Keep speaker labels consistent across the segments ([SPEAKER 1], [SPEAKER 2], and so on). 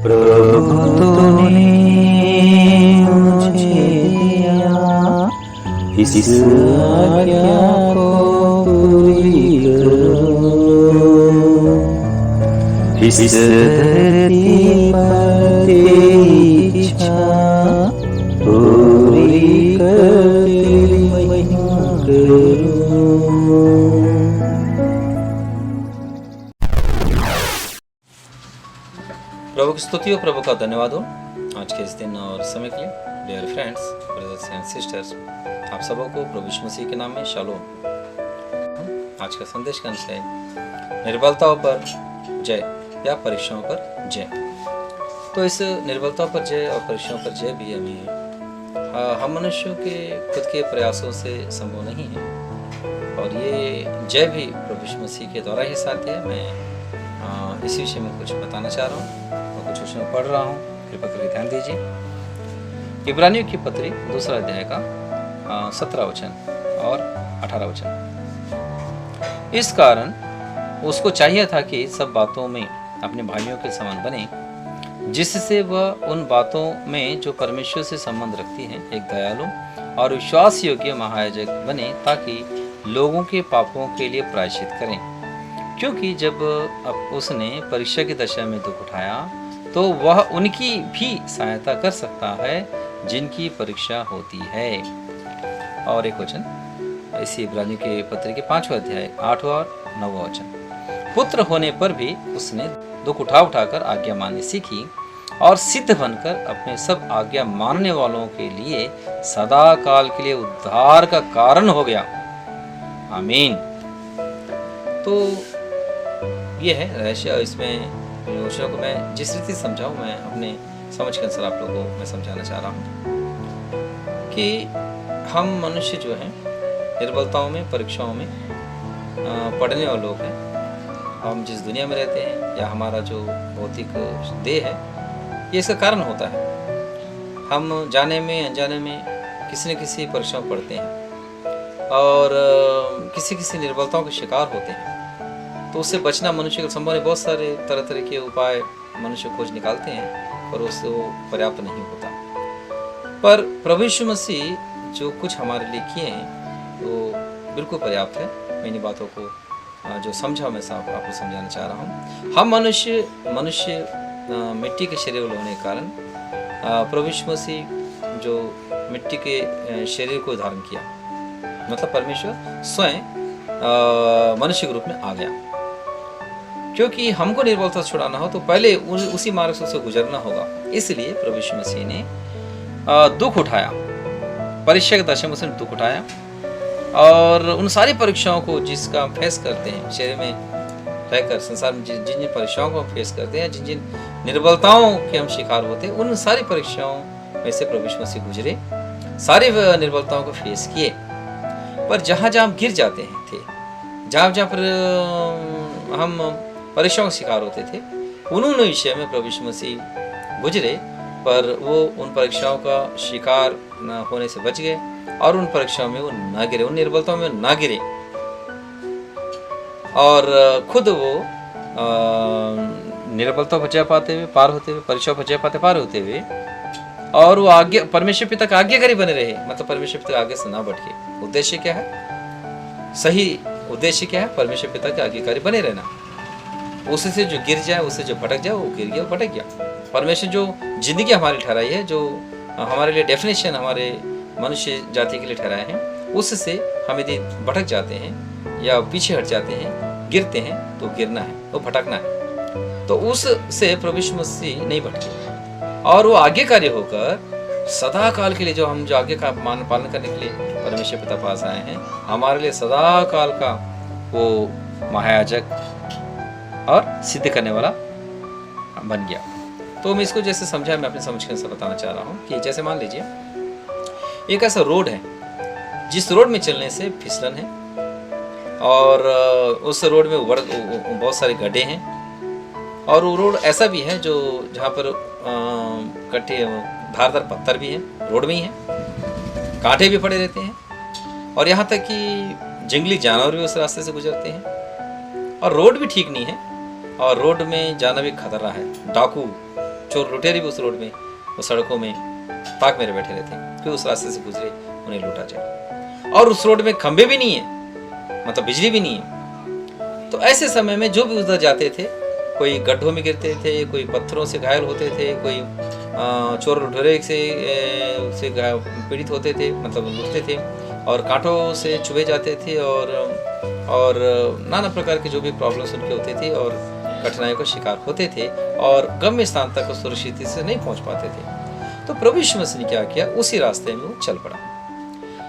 [SPEAKER 1] प्रभु तूने मुझे दिया, इस आज्ञा को पूरी करो। इस धरती पर तेरी इच्छा पूरी कर तेरी महिमा करूं।
[SPEAKER 2] प्रभु की स्तुति हो, प्रभु का धन्यवाद हो आज के इस दिन और समय के लिए। Dear friends, brothers and sisters, आप सबको प्रभु यीशु मसीह के नाम में शालोम। आज का संदेश का अंश है निर्बलताओं पर जय या परीक्षाओं पर जय। तो इस निर्बलताओं पर जय और परीक्षाओं पर जय भी हम मनुष्यों के खुद के प्रयासों से संभव नहीं है, और ये जय भी प्रभु यीशु मसीह के द्वारा ही साध्य है। मैं इसी विषय में कुछ बताना चाह रहा हूँ और कुछ उसमें पढ़ रहा हूँ, कृपया करके ध्यान दीजिए। इब्रानियों की पत्री 2 अध्याय का 17 वचन और 18 वचन। इस कारण उसको चाहिए था कि सब बातों में अपने भाइयों के समान बने, जिससे वह उन बातों में जो परमेश्वर से संबंध रखती हैं एक दयालु और विश्वास योग्य महायाजक बने, ताकि लोगों के पापों के लिए प्रायश्चित करें। क्योंकि जब उसने परीक्षा की दशा में दुख उठाया, तो वह उनकी भी सहायता कर सकता है जिनकी परीक्षा होती है। और एक वचन इसी इब्रानियों के पत्र के 5वें अध्याय 8वां और 9वां वचन। पुत्र होने पर भी उसने दुख उठाकर आज्ञा माननी सीखी, और सिद्ध बनकर अपने सब आज्ञा मानने वालों के लिए सदा काल के लिए उद्धार का कारण हो गया। आमीन। तो ये है रहस्य। इसमें विषयों को मैं जिस रीति समझाऊं, मैं अपने समझ के अनुसार आप लोगों को मैं समझाना चाह रहा हूँ कि हम मनुष्य जो हैं निर्बलताओं में, परीक्षाओं में पढ़ने वाले लोग हैं। हम जिस दुनिया में रहते हैं या हमारा जो भौतिक देह है, ये इसका कारण होता है। हम जाने में अनजाने में किसी न किसी परीक्षाओं पढ़ते हैं और किसी निर्बलताओं के शिकार होते हैं। तो उससे बचना मनुष्य को संभव है। बहुत सारे तरह के उपाय मनुष्य खोज निकालते हैं, पर उससे वो पर्याप्त नहीं होता। पर प्रभु यीशु मसीह जो कुछ हमारे लिए किए हैं वो बिल्कुल पर्याप्त है। मैं इन बातों को जो समझा मैं आपको समझाना चाह रहा हूँ। हम मनुष्य मिट्टी के शरीर होने के कारण प्रभु यीशु मसीह जो मिट्टी के शरीर को धारण किया, मतलब परमेश्वर स्वयं मनुष्य के रूप में आ गया। क्योंकि हमको निर्बलता छुड़ाना हो तो पहले उसी मार्ग से उसे गुजरना होगा। इसलिए प्रभु यीशु मसीह ने दुख उठाया, परीक्षा के दशा में उसने दुख उठाया, और उन सारी परीक्षाओं को जिसका हम फेस करते हैं शरीर में रहकर, संसार में जिन जिन परीक्षाओं को हम फेस करते हैं, जिन जिन निर्बलताओं के हम शिकार होते हैं, उन सारी परीक्षाओं में से प्रभु यीशु मसीह गुजरे, सारी निर्बलताओं को फेस किए। पर जहाँ जहाँ गिर जाते हैं थे, जहाँ पर हम परीक्षाओं का शिकार होते थे, उन्होंने विषय में प्रभु यीशु मसीह गुजरे, पर वो उन परीक्षाओं का शिकार न होने से बच गए और उन परीक्षाओं में वो ना गिरे, उन निर्बलताओं में ना गिरे, और खुद वो निर्बलताओं पर जय पाते हुए पार होते हुए, परीक्षाओं पर जय पाते पार होते हुए, और वो आज्ञा परमेश्वर पिता का आज्ञाकारी बने रहे। मतलब परमेश्वर पिता आगे से ना भटके। उद्देश्य क्या है? सही उद्देश्य क्या है? परमेश्वर पिता के आज्ञाकारी बने रहना। उससे जो गिर जाए, उससे जो भटक जाए, वो गिर गया, भटक गया। परमेश्वर जो जिंदगी हमारी ठहराई है, जो हमारे लिए डेफिनेशन हमारे मनुष्य जाति के लिए ठहराए हैं, उससे हम यदि भटक जाते हैं या पीछे हट जाते हैं, गिरते हैं, तो गिरना है, तो भटकना है। तो उससे प्रभु यीशु मसीह नहीं भटके, और वो आज्ञाकारी होकर सदा काल के लिए जो आज्ञा का पालन करने के लिए परमेश्वर पिता पास आए हैं, हमारे लिए सदा काल का वो महायाजक और सिद्ध करने वाला बन गया। तो मैं इसको जैसे समझा, मैं अपने समझ के अनुसार बताना चाह रहा हूँ कि जैसे मान लीजिए एक ऐसा रोड है जिस रोड में चलने से फिसलन है, और उस रोड में बहुत सारे गड्ढे हैं, और वो रोड ऐसा भी है जो जहाँ पर कट्टे धारदार पत्थर भी हैं, रोड में ही हैं, कांटे भी पड़े रहते हैं, और यहाँ तक कि जंगली जानवर भी उस रास्ते से गुजरते हैं, और रोड भी ठीक नहीं है, और रोड में जाना भी खतरा है। डाकू चोर लुटेरे भी उस रोड में, उस सड़कों में ताक मेरे बैठे रहते, फिर उस रास्ते से गुजरे, उन्हें लूटा जाए। और उस रोड में खंबे भी नहीं है, मतलब बिजली भी नहीं है। तो ऐसे समय में जो भी उधर जाते थे, कोई गड्ढों में गिरते थे, कोई पत्थरों से घायल होते थे, कोई चोर लुटेरे से पीड़ित होते थे, मतलब लुटते थे, और कांटों से चुभे जाते थे, और नाना प्रकार के जो भी प्रॉब्लम्स उनके होते थे और कठिनाइयों का शिकार होते थे, और गम्य स्थान तक सुरक्षित से नहीं पहुंच पाते थे। तो प्रभु यीशु मसीह ने क्या किया, उसी रास्ते में वो चल पड़ा।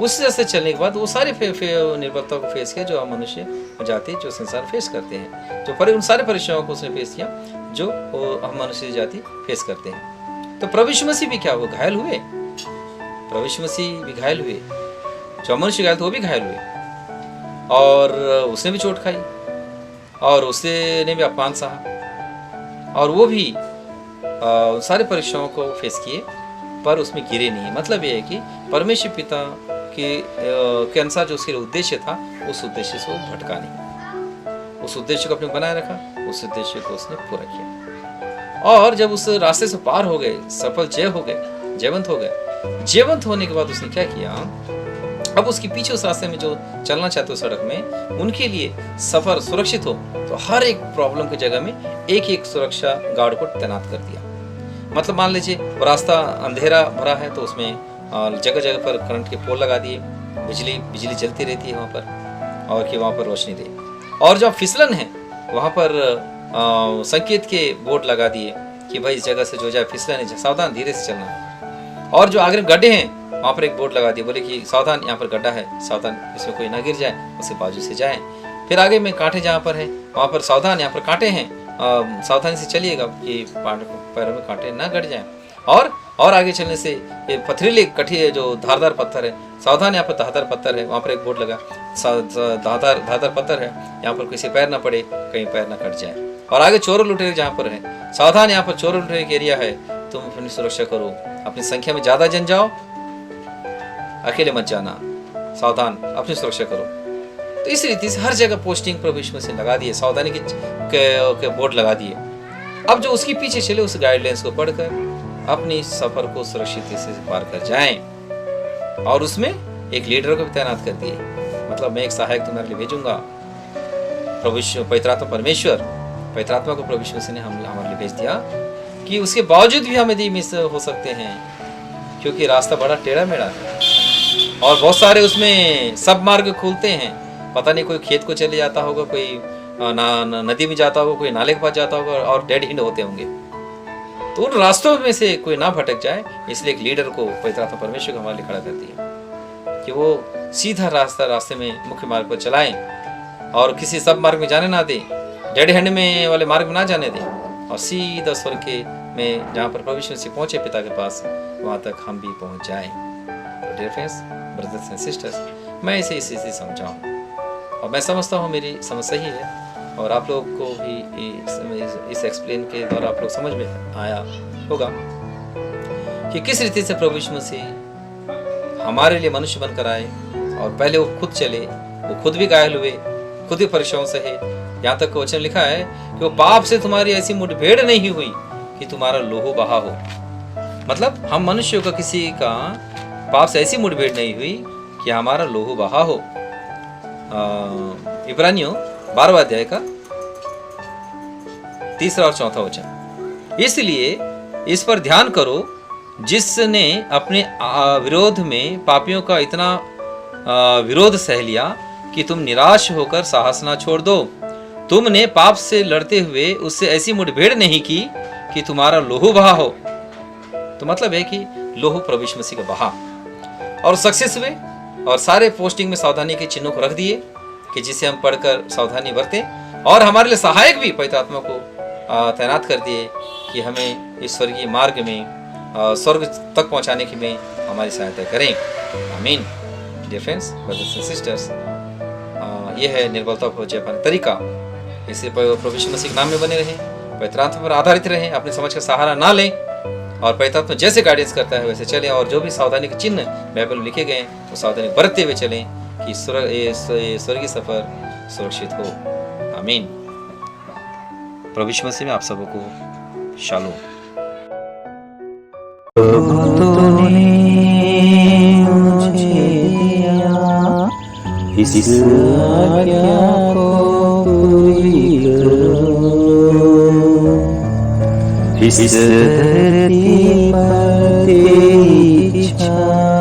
[SPEAKER 2] उसी रास्ते चलने के बाद वो सारे निर्बलता को फेस किया जो हम मनुष्य जाति, जो संसार फेस करते हैं, जो उन सारे परीक्षाओं को उसने फेस किया जो हम मनुष्य जाति फेस करते हैं। तो प्रभु यीशु मसीह भी क्या, वो घायल हुए, प्रभु यीशु मसीह भी घायल हुए, जो मनुष्य घायल थे वो भी घायल हुए, और उसने भी चोट खाई, और उसने भी अपमान सहा, और वो भी सारे परीक्षाओं को फेस किए, पर उसमें गिरे नहीं। मतलब ये है कि परमेश्वर पिता के अनुसार जो उसके उद्देश्य था, उस उद्देश्य से वो भटका नहीं, उस उद्देश्य को अपने बनाए रखा, उस उद्देश्य को उसने पूरा किया। और जब उस रास्ते से पार हो गए, सफल जय हो गए, जयवंत हो गए, जयवंत होने के बाद उसने क्या किया, अब उसके पीछे उस रास्ते में जो चलना चाहते हो सड़क में, उनके लिए सफर सुरक्षित हो, तो हर एक प्रॉब्लम की जगह में एक एक सुरक्षा गार्ड को तैनात कर दिया। मतलब मान लीजिए वो रास्ता अंधेरा भरा है, तो उसमें जगह जगह पर करंट के पोल लगा दिए, बिजली जलती रहती है वहाँ पर, और कि वहाँ पर रोशनी दे। और जो फिसलन है वहाँ पर संकेत के बोर्ड लगा दिए कि भाई इस जगह से जो जाए फिसलन है, सावधान, धीरे से चलना। और जो आगे गड्ढे हैं वहाँ पर एक बोर्ड लगा दिए, बोले कि सावधान, यहाँ पर गड्ढा है, सावधान, इसमें कोई ना गिर जाए, उसके बाजू से जाए। फिर आगे में कांटे जहाँ पर है वहाँ पर सावधान, यहाँ पर कांटे हैं, सावधानी से चलिएगा कि पैरों में कांटे ना गड़ जाए। और आगे चलने से ये पथरीले कठिन जो धारदार पत्थर है, सावधान, यहाँ पर धारदार पत्थर है, वहाँ पर एक बोर्ड लगा, धारदार पत्थर है, यहाँ पर किसी पैर ना पड़े, कहीं पैर ना कट जाए। और आगे चोर लुटेरे जहाँ पर है, सावधान, यहाँ पर चोर लुटेरे का एरिया है, तुम अपनी सुरक्षा करो, अपनी संख्या में ज्यादा जन जाओ, अकेले मत जाना, सावधान, अपनी सुरक्षा करो। तो इस रीति से हर जगह पोस्टिंग प्रभु यीशु मसीह लगा दिए, सावधानी के बोर्ड लगा दिए। अब जो उसके पीछे चले उस गाइडलाइंस को पढ़कर अपनी सफर को सुरक्षित से पार कर जाएं। और उसमें एक लीडर को भी तैनात कर दिए, मतलब मैं एक सहायक तुम्हारे लिए भेजूंगा, पवित्र आत्मा परमेश्वर, पवित्र आत्मा को प्रभु यीशु मसीह ने हमारे लिए भेज दिया, कि उसके बावजूद भी हम यदि मिस हो सकते हैं, क्योंकि रास्ता बड़ा टेढ़ा मेढ़ा है, और बहुत सारे उसमें सब मार्ग खुलते हैं। पता नहीं कोई खेत को चले जाता होगा, कोई नदी में जाता होगा, कोई नाले के पास जाता होगा, और डेड एंड होते होंगे। तो उन रास्तों में से कोई ना भटक जाए, इसलिए एक लीडर को पवित्र आत्मा परमेश्वर को हमारे लिए खड़ा करती है कि वो सीधा रास्ते में मुख्य मार्ग पर चलाएं, और किसी सब मार्ग में जाने ना दे, डेड हैंड में वाले मार्ग में ना जाने दे, और सीधा स्वर्ग के में जहाँ पर प्रभु यीशु मसीह पहुंचे पिता के पास, वहाँ तक हम भी पहुंच जाएं। तो dear friends, brothers and sisters, मैं इसे समझाऊँ, और मैं समझता हूँ मेरी समझ सही है, और आप लोग को भी इस एक्सप्लेन के द्वारा आप लोग समझ में आया होगा कि किस रीति से प्रभु यीशु मसीह हमारे लिए मनुष्य बनकर आए, और पहले वो खुद चले, वो खुद भी घायल हुए, खुद भी परेशान सहे। यहाँ तक वचन लिखा है कि वो पाप से तुम्हारी ऐसी मुठभेड़ नहीं हुई कि तुम्हारा लोहू बहा हो। मतलब हम मनुष्यों का किसी का पाप से ऐसी मुठभेड़ नहीं हुई कि हमारा लोहू बहा हो। इब्रानियों 12वां अध्याय का 3 और 4 वचन। इसलिए इस पर ध्यान करो, जिसने अपने विरोध में पापियों का इतना विरोध सह लिया कि तुम निराश होकर साहस ना छोड़ दो। तुमने पाप से लड़ते हुए उससे ऐसी मुठभेड़ नहीं की कि तुम्हारा लोहू बहा हो। तो मतलब है कि लोहू प्रभु यीशु मसीह का बहा, और सक्सेस हुए, और सारे पोस्टिंग में सावधानी के चिन्हों को रख दिए कि जिसे हम पढ़कर सावधानी बरतें, और हमारे लिए सहायक भी पवित्र आत्मा को तैनात कर दिए कि हमें इस स्वर्गीय मार्ग में स्वर्ग तक पहुंचाने की में हमारी सहायता करें। आमीन। Dear friends, brothers and sisters, ये है निर्बलता को जय पाने तरीका। इसे प्रभु यीशु मसीह के नाम में बने रहें, पवित्र आत्मा पर आधारित रहें, अपनी समझ का सहारा ना लें, और पवित्र आत्मा जैसे गाइडेंस करता है वैसे चलें, और जो भी सावधानी के चिन्ह बाइबल में लिखे गए वो सावधानी बरतते हुए चलें कि स्वर्गीय सफर सुरक्षित हो। आमीन। प्रभु यीशु मसीह में आप सबको शालोम।
[SPEAKER 1] तूने मुझे दिया इस आज्ञा को पूरी करो। इस धरती पर तेरी इच्छा